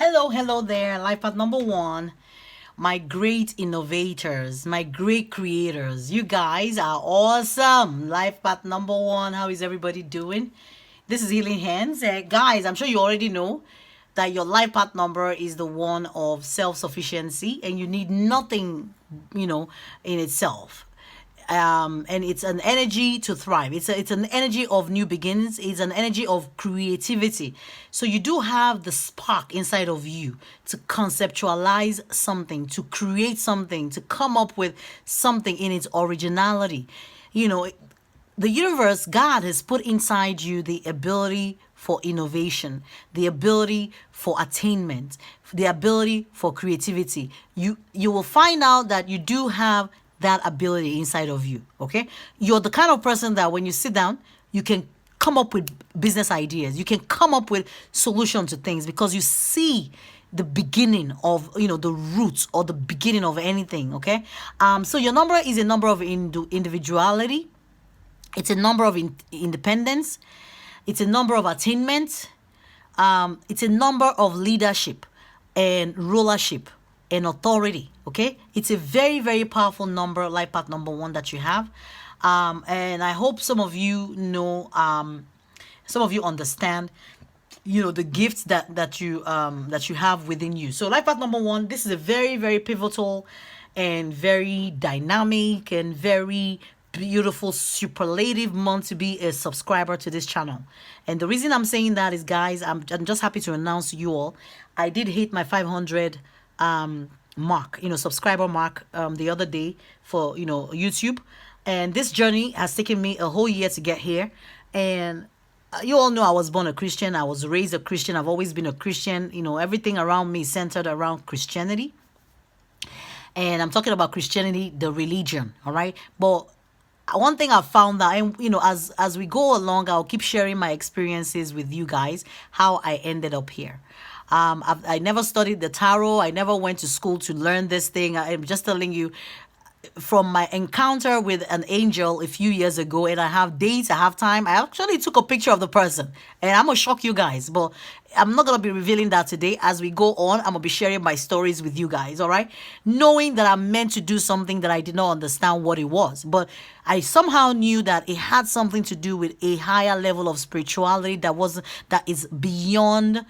Hello there, life path number one. My great innovators, my great creators. You guys are awesome. Life path number one. How is everybody doing? This is Healing Hands. Guys, I'm sure you already know that your life path number is the one of self sufficiency and you need nothing, in itself, and it's an energy to thrive. It's an energy of new beginnings. It's an energy of creativity. So you do have the spark inside of you to conceptualize something, to create something, to come up with something in its originality. You know, the universe, God has put inside you the ability for innovation, the ability for attainment, the ability for creativity. You will find out that you do have that ability inside of you. Okay, you're the kind of person that when you sit down, you can come up with business ideas. You can come up with solutions to things because you see the beginning of the roots or the beginning of anything. Okay, so your number is a number of individuality. It's a number of independence. It's a number of attainment. It's a number of leadership and rulership and authority. Okay, it's a very, very powerful number, life path number one, that you have. And I hope some of you know, some of you understand, the gifts that you have within you. So life path number one, this is a very, very pivotal and very dynamic and very beautiful superlative month to be a subscriber to this channel. And the reason I'm saying that is, guys, I'm just happy to announce to you all, I did hit my 500 mark, subscriber mark, the other day for YouTube. And this journey has taken me a whole year to get here. And you all know I was born a Christian. I was raised a Christian. I've always been a Christian. Everything around me is centered around Christianity. And I'm talking about Christianity, the religion, all right? But one thing I've found that, and as we go along, I'll keep sharing my experiences with you guys, how I ended up here. I never studied the tarot. I never went to school to learn this thing. I'm just telling you, from my encounter with an angel a few years ago, and I have dates, I have time. I actually took a picture of the person, and I'm gonna shock you guys, but I'm not gonna be revealing that today. As we go on, I'm gonna be sharing my stories with you guys, all right? Knowing that I'm meant to do something that I did not understand what it was, but I somehow knew that it had something to do with a higher level of spirituality that is beyond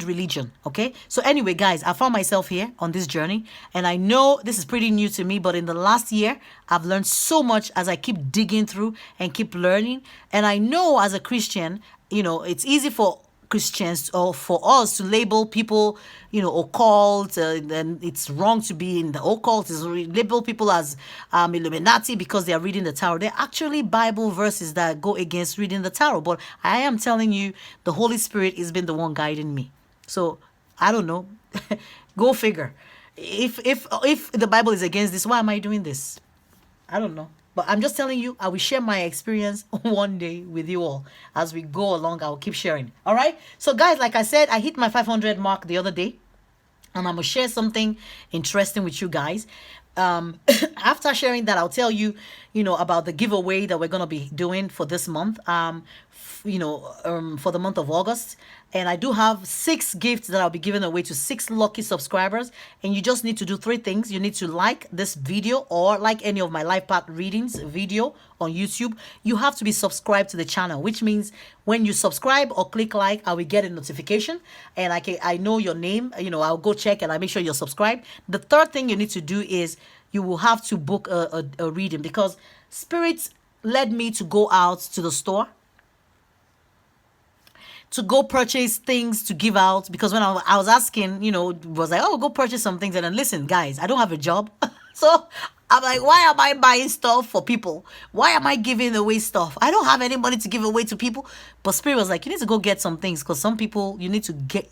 religion. Okay, so anyway, guys, I found myself here on this journey, and I know this is pretty new to me, but in the last year I've learned so much as I keep digging through and keep learning. And I know, as a Christian, it's easy for Christians or for us to label people, occult, and it's wrong to be in the occult. Is label people as Illuminati because they are reading the tarot. They're actually Bible verses that go against reading the tarot. But I am telling you, the Holy Spirit has been the one guiding me. So I don't know. Go figure. If the Bible is against this, why am I doing this? I don't know. But I'm just telling you, I will share my experience one day with you all. As we go along, I will keep sharing. All right? So, guys, like I said, I hit my 500 mark the other day. And I'm going to share something interesting with you guys. After sharing that, I'll tell you, about the giveaway that we're going to be doing for this month, for the month of August. And I do have 6 gifts that I'll be giving away to 6 lucky subscribers. And you just need to do 3 things. You need to like this video, or like any of my life path readings video on YouTube. You have to be subscribed to the channel, which means when you subscribe or click like, I will get a notification, and I know your name. I'll go check and I make sure you're subscribed. The third thing you need to do is you will have to book a reading, because Spirit led me to go out to the store to go purchase things to give out, because when I was asking, was like, oh, go purchase some things. And then, listen, guys, I don't have a job. So I'm like, why am I buying stuff for people? Why am I giving away stuff? I don't have any money to give away to people. But Spirit was like, you need to go get some things, because some people, you need to get,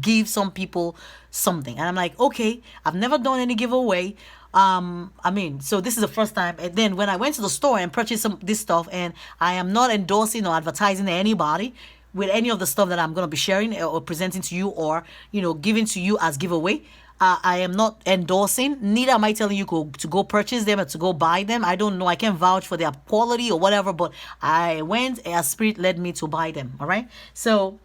give some people something. And I'm like, okay, I've never done any giveaway. So this is the first time. And then when I went to the store and purchased this stuff, and I am not endorsing or advertising to anybody with any of the stuff that I'm going to be sharing or presenting to you, or giving to you as giveaway. I am not endorsing, neither am I telling you to go purchase them or to go buy them. I don't know, I can't vouch for their quality or whatever, but I went as Spirit led me to buy them. All right, so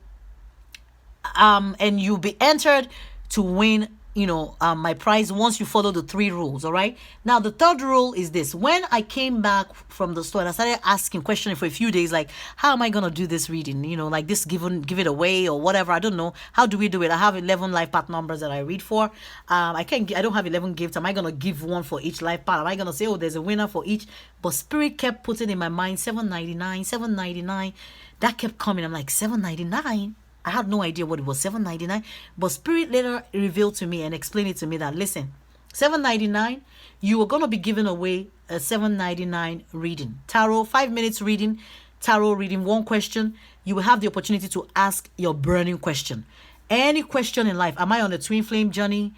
and you'll be entered to win, my prize once you follow the 3 rules. All right. Now the third rule is this: when I came back from the store and I started asking questions for a few days, like, how am I gonna do this reading, like this, give it away or whatever, I don't know, how do we do it? I have 11 life path numbers that I read for. I don't have 11 gifts. Am I gonna give one for each life path? Am I gonna say, oh, there's a winner for each? But Spirit kept putting in my mind 799, 799. That kept coming. I'm like, 799. I had no idea what it was, 799. But Spirit later revealed to me and explained it to me that, listen, 799, you are going to be giving away a 799 reading. Tarot, 5 minutes reading, tarot reading, 1 question. You will have the opportunity to ask your burning question. Any question in life. Am I on a twin flame journey?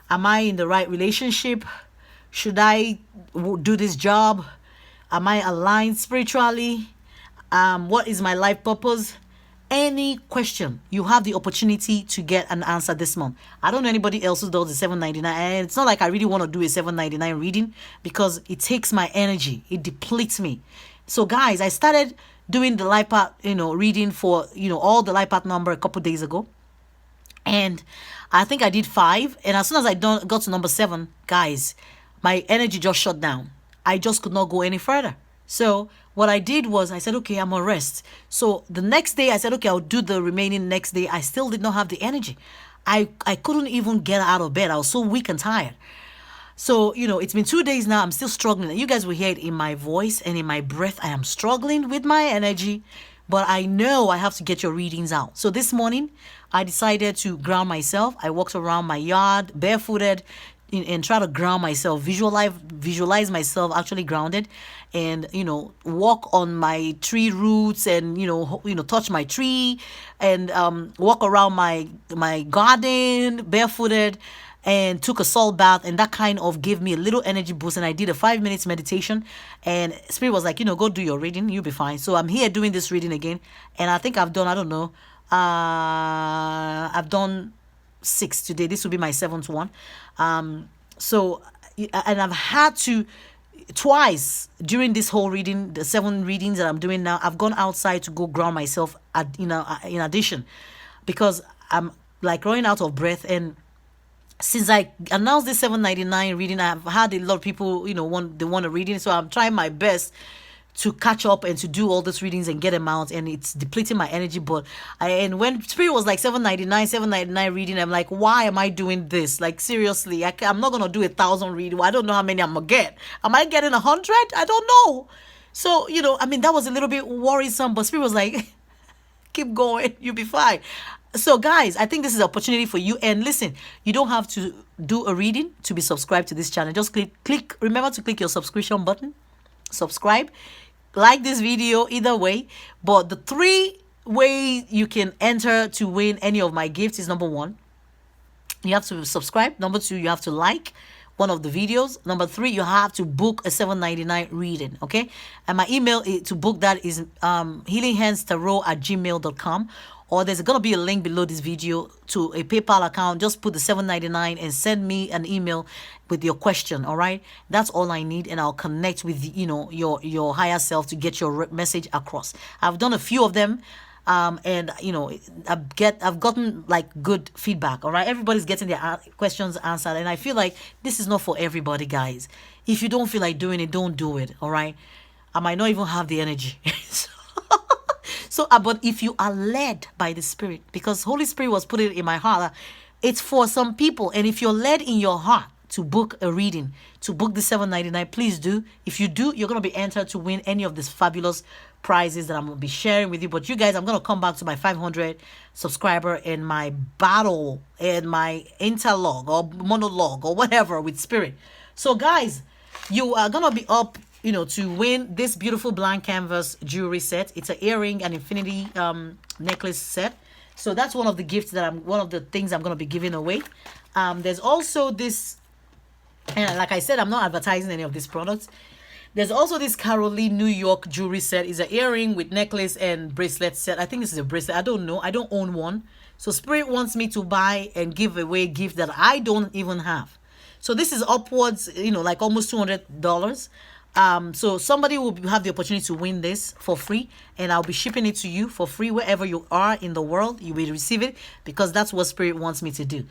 Am I in the right relationship? Should I do this job? Am I aligned spiritually? What is my life purpose? Any question, you have the opportunity to get an answer this month. I don't know anybody else who does the 799, and it's not like I really want to do a 799 reading because it takes my energy, it depletes me. So guys, I started doing the life path, reading for all the life path number a couple days ago, and I think I did 5, and as soon as I got to number 7, guys, my energy just shut down. I just could not go any further. So what I did was I said, okay, I'm on rest. So the next day I said, okay, I'll do the remaining next day. I still did not have the energy. I couldn't even get out of bed. I was so weak and tired. So, it's been 2 days now. I'm still struggling. You guys will hear it in my voice and in my breath. I am struggling with my energy, but I know I have to get your readings out. So this morning I decided to ground myself. I walked around my yard barefooted and try to ground myself, visualize myself actually grounded, and walk on my tree roots, and touch my tree, and walk around my garden barefooted, and took a salt bath, and that kind of gave me a little energy boost. And I did a 5 minutes meditation, and Spirit was like, go do your reading, you'll be fine. So I'm here doing this reading again, and I think I've done, I don't know, I've done 6 today. This will be my 7th one. So, and I've had to twice during this whole reading, the 7 readings that I'm doing now, I've gone outside to go ground myself in addition, because I'm like running out of breath. And since I announced this 799 reading, I've had a lot of people, want a reading. So I'm trying my best to catch up and to do all these readings and get them out, and it's depleting my energy. But and when Spirit was like 799 reading, I'm like, why am I doing this? Like, seriously, I'm not gonna do 1,000 reading. I don't know how many I'm gonna get. Am I getting 100? I don't know. So that was a little bit worrisome, but Spirit was like, keep going, you'll be fine. So guys, I think this is an opportunity for you. And listen, you don't have to do a reading to be subscribed to this channel. Just click remember to click your subscription button, subscribe, like this video, either way. But the 3 ways you can enter to win any of my gifts is: number 1, you have to subscribe. Number 2, you have to like one of the videos. Number 3, you have to book a 799 reading. Okay, and my email to book that is healinghandstarot@gmail.com, or there's gonna be a link below this video to a PayPal account. Just put the 799 and send me an email with your question. All right, that's all I need, and I'll connect with your higher self to get your message across. I've done a few of them, and I've gotten like good feedback. All right, everybody's getting their questions answered, and I feel like this is not for everybody, guys. If you don't feel like doing it, don't do it. All right, I might not even have the energy. So, but if you are led by the Spirit, because Holy Spirit was put it in my heart, it's for some people. And if you're led in your heart to book a reading, to book the 799, please do. If you do, you're going to be entered to win any of these fabulous prizes that I'm going to be sharing with you. But you guys, I'm going to come back to my 500 subscriber and my battle and my interlogue or monologue or whatever with Spirit. So guys, you are going to be up to win this beautiful blank canvas jewelry set. It's an earring and infinity necklace set. So that's one of the gifts one of the things I'm going to be giving away. There's also this, and like I said, I'm not advertising any of these products. There's also this Caroline New York jewelry set. It's an earring with necklace and bracelet set. I think this is a bracelet. I don't know. I don't own one. So Spirit wants me to buy and give away a gift that I don't even have. So this is upwards, like almost $200. So somebody will have the opportunity to win this for free, and I'll be shipping it to you for free wherever you are in the world. You will receive it because that's what Spirit wants me to do.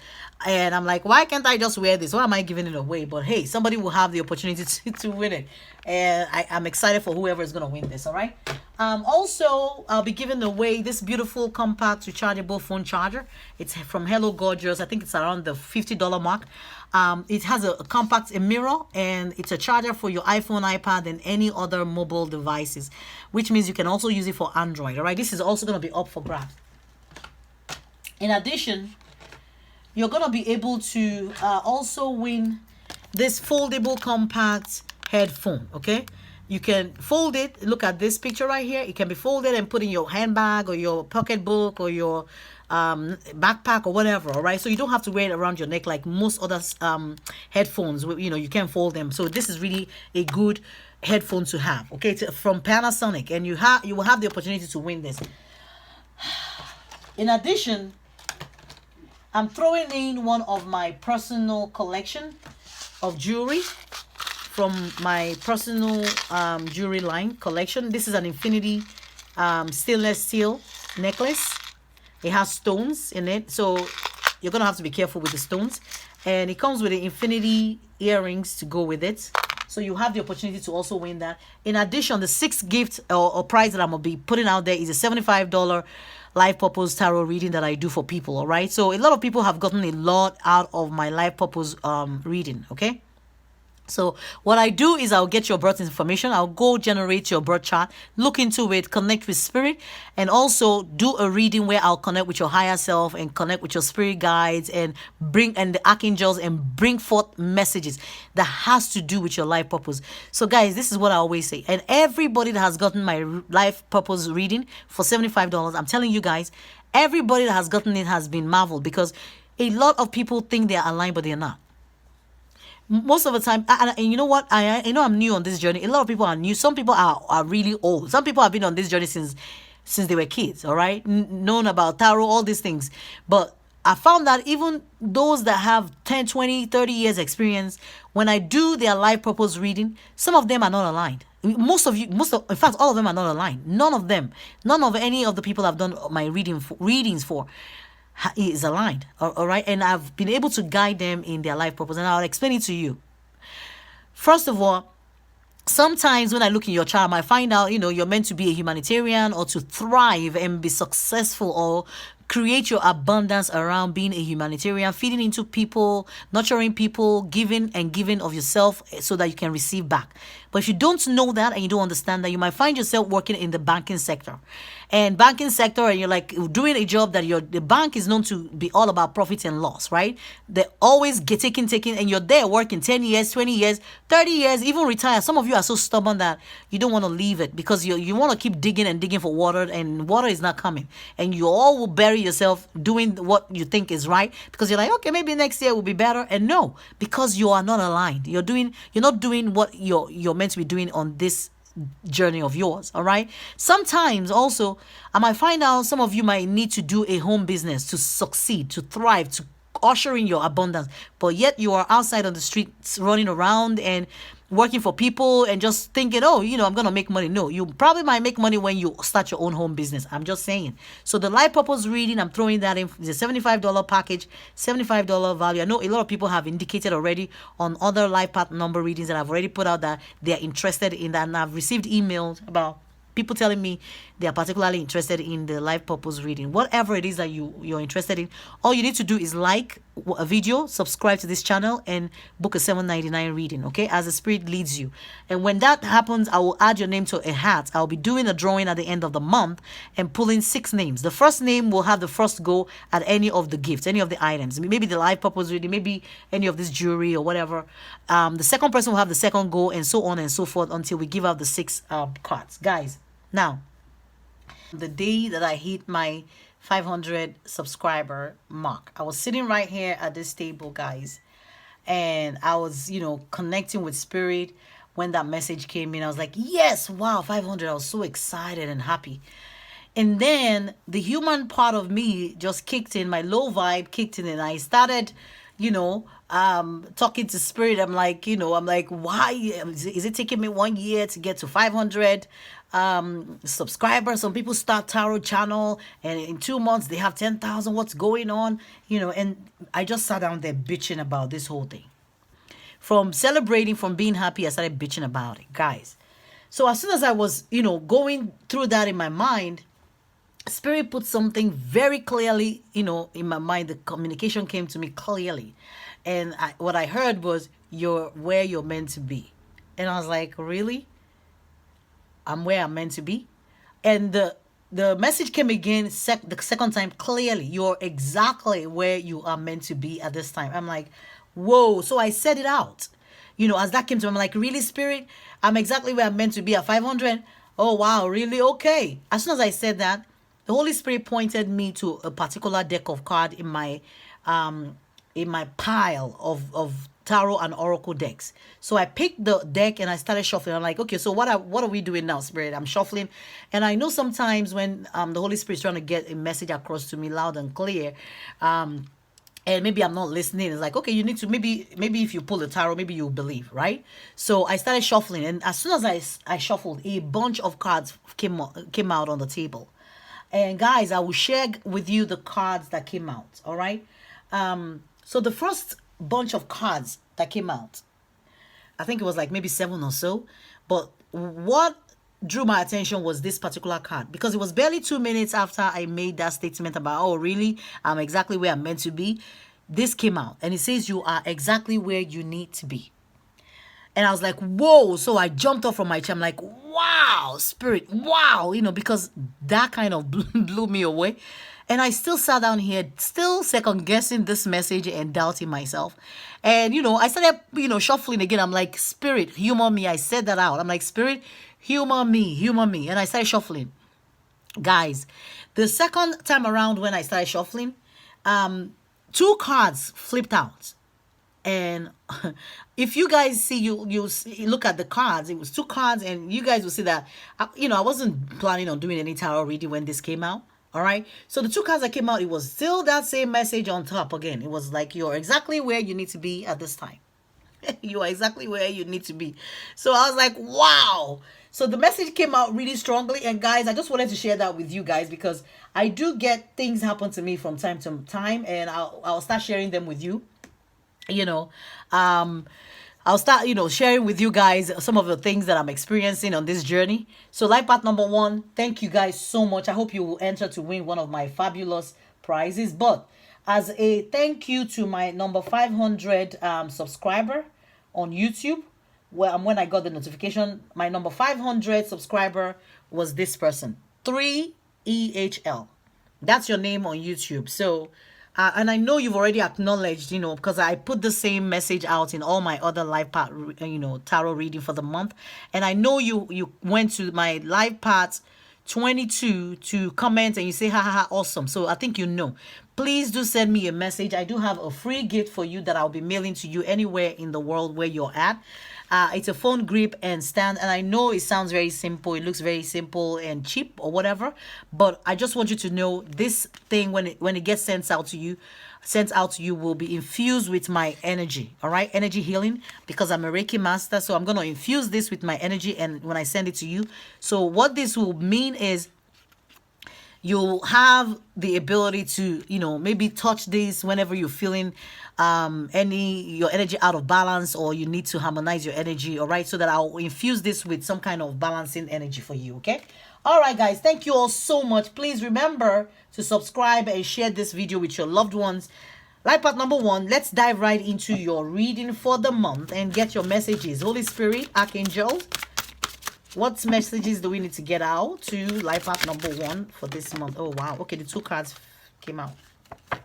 And I'm like, why can't I just wear this? Why am I giving it away? But hey, somebody will have the opportunity to win it, and I'm excited for whoever is going to win this. All right. Also, I'll be giving away this beautiful compact rechargeable phone charger. It's from Hello Gorgeous. I think it's around the $50 mark. It has a compact, a mirror, and it's a charger for your iPhone, iPad, and any other mobile devices, which means you can also use it for Android. All right, this is also going to be up for grabs. In addition, you're going to be able to also win this foldable compact headphone. Okay, you can fold it. Look at this picture right here. It can be folded and put in your handbag or your pocketbook or your backpack or whatever. All right, so you don't have to wear it around your neck like most other headphones. You know, you can fold them. So this is really a good headphone to have. Okay, it's from Panasonic, and you will have the opportunity to win this. In addition, I'm throwing in one of my personal collection of jewelry from my personal jewelry line collection. This is an infinity stainless steel necklace. It has stones in it, so you're gonna have to be careful with the stones. And it comes with the infinity earrings to go with it, so you have the opportunity to also win that. In addition, the sixth gift or prize that I'm gonna be putting out there is a $75 life purpose tarot reading that I do for people. All right, so a lot of people have gotten a lot out of my life purpose reading. Okay, so what I do is I'll get your birth information. I'll go generate your birth chart, look into it, connect with spirit, and also do a reading where I'll connect with your higher self and connect with your spirit guides and the archangels and bring forth messages that has to do with your life purpose. So guys, this is what I always say. And everybody that has gotten my life purpose reading for $75, I'm telling you guys, everybody that has gotten it has been marveled, because a lot of people think they are aligned, but they're not. Most of the time, and you know what, I know I'm new on this journey. A lot of people are new. Some people are really old. Some people have been on this journey since they were kids. All right, known about tarot, all these things. But I found that even those that have 10, 20, 30 years experience, when I do their life purpose reading, some of them are not aligned. In fact, all of them are not aligned. None of any of the people I've done my readings for is aligned. All right, and I've been able to guide them in their life purpose, and I'll explain it to you. First of all, sometimes when I look in your chart, I find out, you're meant to be a humanitarian or to thrive and be successful or create your abundance around being a humanitarian, feeding into people, nurturing people, giving of yourself so that you can receive back. But if you don't know that and you don't understand that, you might find yourself working in the banking sector. And you're like doing a job that the bank is known to be all about profit and loss, right? They always get taking, and you're there working 10 years, 20 years, 30 years, even retire. Some of you are so stubborn that you don't want to leave it because you want to keep digging and digging for water, and water is not coming. And you all will bury yourself doing what you think is right because you're like, okay, maybe next year will be better. And no, because you are not aligned. You're not doing what you're meant to be doing on this journey of yours. All right, sometimes also I might find out some of you might need to do a home business to succeed, to thrive, to usher in your abundance, but yet you are outside on the streets running around and working for people and just thinking, oh, I'm gonna make money. No, you probably might make money when you start your own home business. I'm just saying. So the life purpose reading, I'm throwing that in. It's a $75 package, $75 value. I know a lot of people have indicated already on other life path number readings that I've already put out that they're interested in that, and I've received emails about people telling me they are particularly interested in the life purpose reading. Whatever it is that you're interested in, all you need to do is like a video, subscribe to this channel, and book a $7.99 reading, okay, as the spirit leads you. And when that happens, I will add your name to a hat. I'll be doing a drawing at the end of the month and pulling 6 names. The first name will have the first go at any of the gifts, any of the items, maybe the life purpose reading, maybe any of this jewelry or whatever. The second person will have the second go, and so on and so forth until we give out the 6 cards. Guys, now, the day that I hit my 500 subscriber mark, I was sitting right here at this table, guys, and I was, connecting with spirit when that message came in. I was like, yes, wow, 500. I was so excited and happy. And then the human part of me just kicked in, my low vibe kicked in, and I started, talking to spirit. I'm like, I'm like, why is it taking me 1 year to get to 500 subscribers? Some people start tarot channel and in 2 months they have 10,000. What's going on? And I just sat down there bitching about this whole thing. From celebrating, from being happy, I started bitching about it, guys. So as soon as I was, going through that in my mind, Spirit put something very clearly, in my mind. The communication came to me clearly. And what I heard was, you're where you're meant to be. And I was like, really? I'm where I'm meant to be? And the message came again, the second time, clearly. You're exactly where you are meant to be at this time. I'm like, whoa. So I said it out. As that came to me, I'm like, really, Spirit? I'm exactly where I'm meant to be at 500? Oh, wow, really? Okay. As soon as I said that, the Holy Spirit pointed me to a particular deck of cards in my pile of tarot and oracle decks. So I picked the deck and I started shuffling. I'm like, okay, so what are we doing now, Spirit? I'm shuffling. And I know sometimes when the Holy Spirit is trying to get a message across to me loud and clear, and maybe I'm not listening. It's like, okay, you need to, maybe if you pull the tarot, maybe you'll believe, right? So I started shuffling, and as soon as I shuffled, a bunch of cards came out on the table. And guys, I will share with you the cards that came out, all right? So the first bunch of cards that came out, I think it was like maybe 7 or so. But what drew my attention was this particular card, because it was barely 2 minutes after I made that statement about, oh, really? I'm exactly where I'm meant to be. This came out, and it says you are exactly where you need to be. And I was like, whoa. So I jumped off from my chair. I'm like, wow, Spirit, wow, because that kind of blew me away. And I still sat down here, still second guessing this message and doubting myself. And, I started, shuffling again. I'm like, Spirit, humor me. I said that out. I'm like, Spirit, humor me, humor me. And I started shuffling. Guys, the second time around when I started shuffling, 2 cards flipped out. And if you guys see, you look at the cards, it was 2 cards, and you guys will see that, I wasn't planning on doing any tarot reading when this came out. All right. So the 2 cards that came out, it was still that same message on top again. It was like, you're exactly where you need to be at this time. You are exactly where you need to be. So I was like, wow. So the message came out really strongly. And guys, I just wanted to share that with you guys, because I do get things happen to me from time to time, and I'll start sharing them with you. I'll start, sharing with you guys some of the things that I'm experiencing on this journey. So life path number 1, thank you guys so much. I hope you will enter to win one of my fabulous prizes. But as a thank you to my number 500 subscriber on YouTube, when I got the notification, my number 500 subscriber was this person, 3EHL. That's your name on YouTube. So and I know you've already acknowledged, because I put the same message out in all my other life path, tarot reading for the month. And I know you went to my life path 22 to comment and you say, ha ha ha, awesome. So I think please do send me a message. I do have a free gift for you that I'll be mailing to you anywhere in the world where you're at. It's a phone grip and stand, and I know it sounds very simple. It looks very simple and cheap or whatever, but I just want you to know this thing, when it gets sent out to you, will be infused with my energy. All right, energy healing, because I'm a Reiki master, so I'm gonna infuse this with my energy, and when I send it to you, so what this will mean is, you'll have the ability to, maybe touch this whenever you're feeling your energy out of balance, or you need to harmonize your energy. All right, so that I'll infuse this with some kind of balancing energy for you. Okay. All right, guys, thank you all so much. Please remember to subscribe and share this video with your loved ones. Life path number 1, let's dive right into your reading for the month and get your messages. Holy Spirit, Archangel, what messages do we need to get out to life path number 1 for this month? Oh, wow. Okay, the 2 cards came out.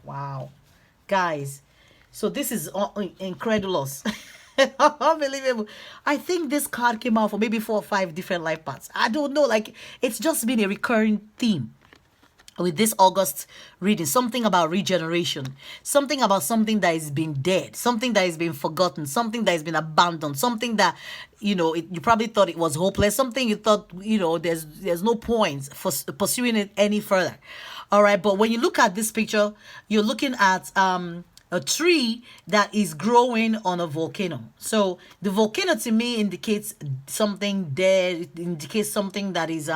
Wow. Guys, so this is incredulous. Unbelievable. I think this card came out for maybe 4 or 5 different life paths. I don't know. Like, it's just been a recurring theme with this August reading. Something about regeneration, something about something that has been dead, something that has been forgotten, something that has been abandoned, something that you probably thought it was hopeless, something you thought there's no point for pursuing it any further. All right, but when you look at this picture, you're looking at a tree that is growing on a volcano. So the volcano to me indicates something dead. It indicates something that is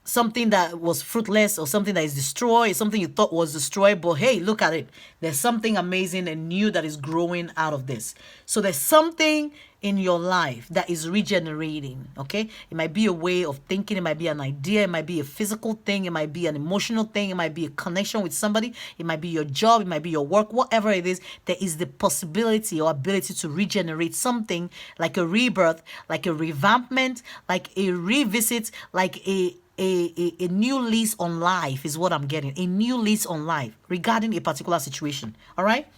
something that was fruitless, or something that is destroyed, something you thought was destroyed, but hey, look at it. There's something amazing and new that is growing out of this. So there's something in your life that is regenerating, okay? It might be a way of thinking, it might be an idea, it might be a physical thing, it might be an emotional thing, it might be a connection with somebody, it might be your job, it might be your work, whatever it is. There is the possibility or ability to regenerate something, like a rebirth, like a revampment, like a revisit, like a new lease on life is what I'm getting. A new lease on life regarding a particular situation. All right.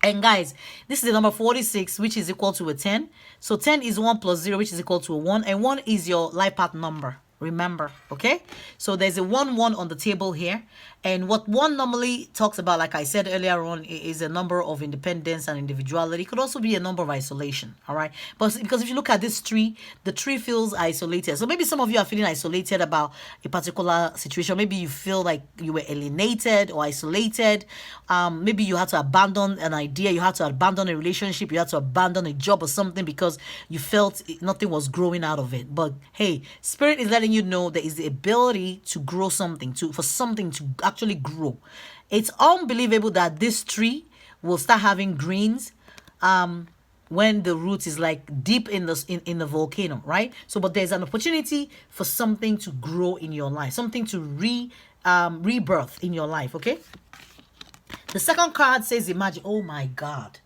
And guys, this is the number 46, which is equal to a 10. So 10 is 1 plus 0, which is equal to a 1. And 1 is your life path number. Remember, okay? So there's a 1 on the table here. And what 1 normally talks about, like I said earlier on, is a number of independence and individuality. It could also be a number of isolation, all right? But because if you look at this tree, the tree feels isolated. So maybe some of you are feeling isolated about a particular situation. Maybe you feel like you were alienated or isolated. Maybe you had to abandon an idea. You had to abandon a relationship. You had to abandon a job or something because you felt nothing was growing out of it. But hey, Spirit is letting you know there is the ability to grow something, for something to actually grow. It's unbelievable that this tree will start having greens when the root is like deep in the volcano, right? So but there's an opportunity for something to grow in your life, something to rebirth in your life. Okay, the second card says imagine. Oh my God,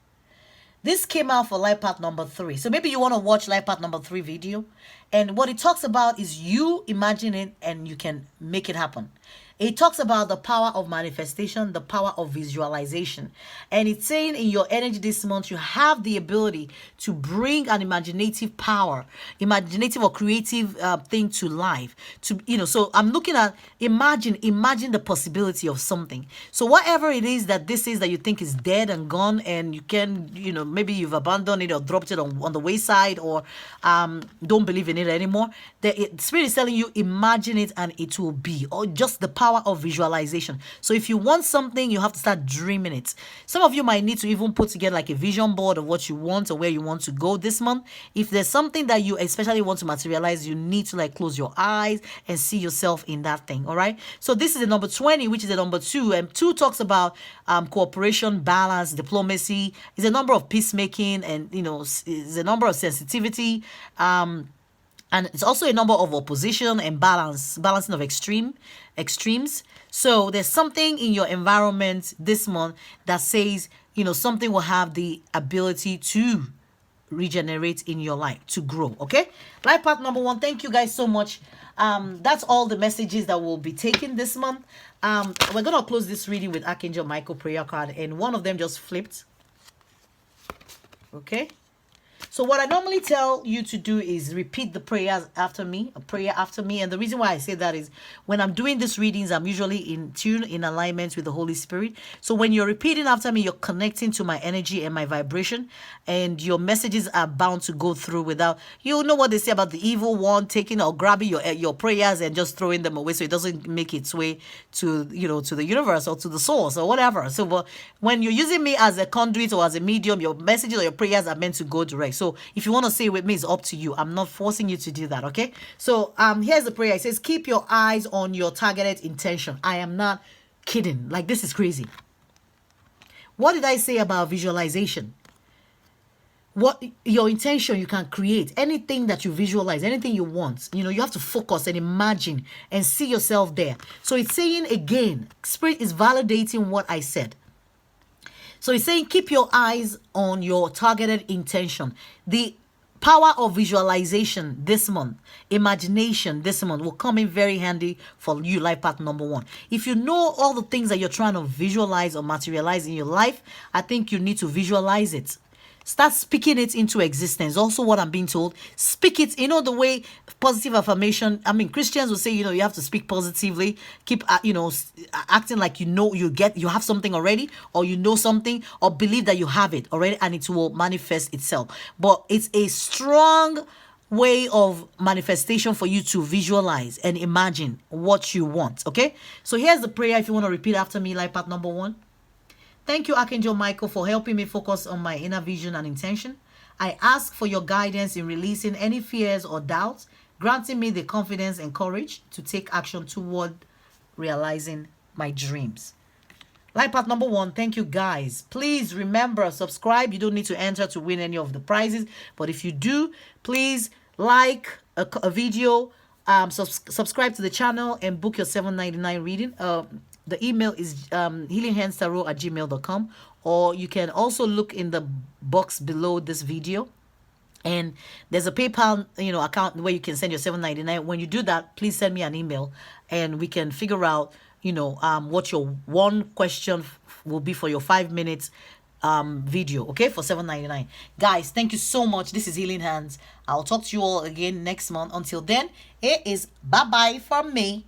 this came out for life path number 3. So maybe you want to watch life path number 3 video. And what it talks about is you imagine it and you can make it happen. It talks about the power of manifestation, the power of visualization. And it's saying in your energy this month, you have the ability to bring an imaginative power, imaginative or creative thing to life. So I'm looking at imagine the possibility of something. So whatever it is that this is that you think is dead and gone, and you can, maybe you've abandoned it or dropped it on the wayside, or don't believe in it anymore. The Spirit is telling you, imagine it and it will be, or just the power of visualization. So if you want something, you have to start dreaming it. Some of you might need to even put together like a vision board of what you want or where you want to go this month. If there's something that you especially want to materialize, you need to like close your eyes and see yourself in that thing. All right. So this is the number 20, which is the number 2. And 2 talks about cooperation, balance, diplomacy. It's a number of peacemaking, and it's a number of sensitivity. And it's also a number of opposition and balancing of extremes. So there's something in your environment this month that says, something will have the ability to regenerate in your life, to grow. Okay, life path number 1. Thank you guys so much. That's all the messages that will be taken this month. We're gonna close this reading with Archangel Michael prayer card, and one of them just flipped. Okay. So what I normally tell you to do is repeat the prayers after me, a prayer after me. And the reason why I say that is when I'm doing these readings, I'm usually in tune, in alignment with the Holy Spirit. So when you're repeating after me, you're connecting to my energy and my vibration, and your messages are bound to go through without, you know what they say about the evil one taking or grabbing your prayers and just throwing them away, so it doesn't make its way to, to the universe or to the source or whatever. So but when you're using me as a conduit or as a medium, your messages or your prayers are meant to go direct. So if you want to say it with me, it's up to you. I'm not forcing you to do that, okay? So here's the prayer. It says, keep your eyes on your targeted intention. I am not kidding. Like, this is crazy. What did I say about visualization? What your intention, you can create anything that you visualize, anything you want. You have to focus and imagine and see yourself there. So it's saying again, Spirit is validating what I said. So he's saying, keep your eyes on your targeted intention. The power of visualization this month, imagination this month will come in very handy for you, life path number 1. If you know all the things that you're trying to visualize or materialize in your life, I think you need to visualize it. Start speaking it into existence. Also, what I'm being told, speak it. The way positive affirmation. Christians will say, you have to speak positively. Keep, acting like you have something already, or something, or believe that you have it already, and it will manifest itself. But it's a strong way of manifestation for you to visualize and imagine what you want. Okay. So here's the prayer. If you want to repeat after me, life path number 1. Thank you, Archangel Michael, for helping me focus on my inner vision and intention. I ask for your guidance in releasing any fears or doubts, granting me the confidence and courage to take action toward realizing my dreams. Life path number 1, thank you guys. Please remember, subscribe. You don't need to enter to win any of the prizes, but if you do, please like a video, subscribe to the channel, and book your $7.99 reading. The email is healinghandstarot@gmail.com, or you can also look in the box below this video, and there's a PayPal account where you can send your $7.99. When you do that, please send me an email and we can figure out what your one question will be for your 5 minutes video, okay, for $7.99. Guys, thank you so much. This is Healing Hands. I'll talk to you all again next month. Until then, it is bye bye from me.